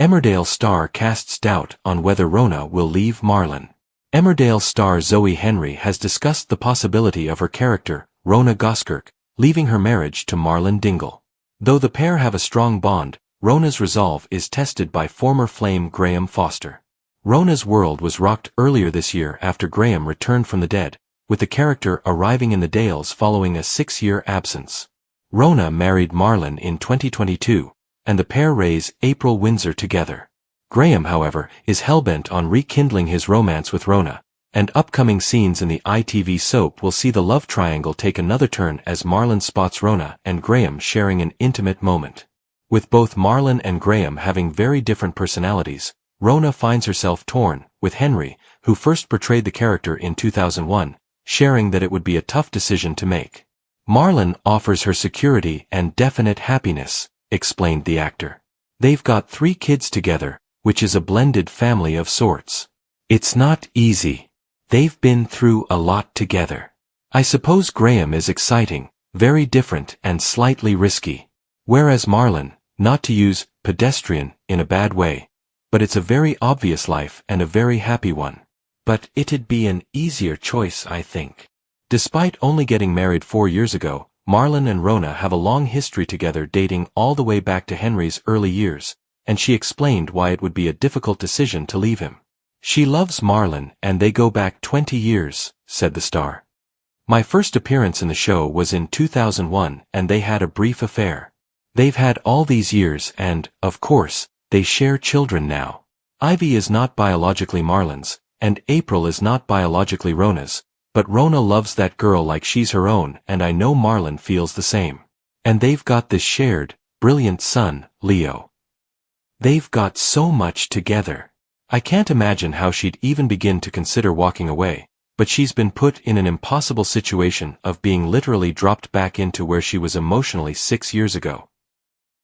Emmerdale star casts doubt on whether Rhona will leave Marlon. Emmerdale star Zoe Henry has discussed the possibility of her character, Rhona Goskirk, leaving her marriage to Marlon Dingle. Though the pair have a strong bond, Rhona's resolve is tested by former flame Graham Foster. Rhona's world was rocked earlier this year after Graham returned from the dead, with the character arriving in the Dales following a 6-year absence. Rhona married Marlon in 2022, and the pair raise April Windsor together. Graham, however, is hellbent on rekindling his romance with Rhona, and upcoming scenes in the ITV soap will see the love triangle take another turn as Marlon spots Rhona and Graham sharing an intimate moment. With both Marlon and Graham having very different personalities, Rhona finds herself torn, with Henry, who first portrayed the character in 2001, sharing that it would be a tough decision to make. Marlon offers her security and definite happiness, explained the actor. They've got 3 kids together, which is a blended family of sorts. It's not easy. They've been through a lot together. I suppose Graham is exciting, very different and slightly risky. Whereas Marlon, not to use pedestrian in a bad way, but it's a very obvious life and a very happy one. But it'd be an easier choice, I think. Despite only getting married 4 years ago, Marlon and Rhona have a long history together dating all the way back to Henry's early years, and she explained why it would be a difficult decision to leave him. She loves Marlon and they go back 20 years, said the star. My first appearance in the show was in 2001 and they had a brief affair. They've had all these years and, of course, they share children now. Ivy is not biologically Marlon's, and April is not biologically Rhona's, but Rhona loves that girl like she's her own and I know Marlon feels the same. And they've got this shared, brilliant son, Leo. They've got so much together. I can't imagine how she'd even begin to consider walking away, but she's been put in an impossible situation of being literally dropped back into where she was emotionally 6 years ago.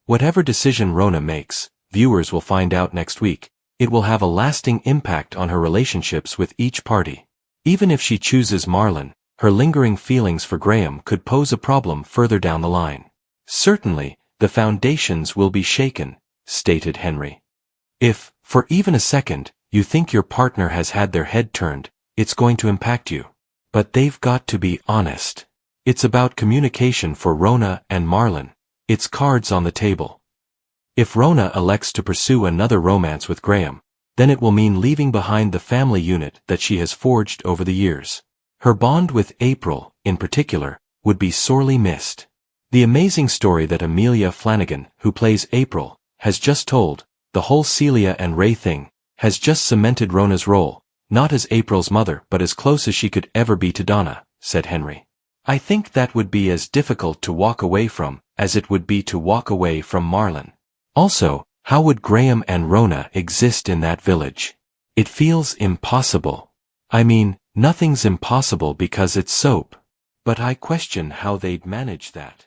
Whatever decision Rhona makes, viewers will find out next week, it will have a lasting impact on her relationships with each party. Even if she chooses Marlon, her lingering feelings for Graham could pose a problem further down the line. Certainly, the foundations will be shaken, stated Henry. If, for even a second, you think your partner has had their head turned, it's going to impact you. But they've got to be honest. It's about communication for Rhona and Marlon. It's cards on the table. If Rhona elects to pursue another romance with Graham, then it will mean leaving behind the family unit that she has forged over the years. Her bond with April, in particular, would be sorely missed. The amazing story that Amelia Flanagan, who plays April, has just told, the whole Celia and Ray thing, has just cemented Rhona's role, not as April's mother but as close as she could ever be to Donna, said Henry. I think that would be as difficult to walk away from, as it would be to walk away from Marlon. Also, how would Graham and Rhona exist in that village? It feels impossible. I mean, nothing's impossible because it's soap. But I question how they'd manage that.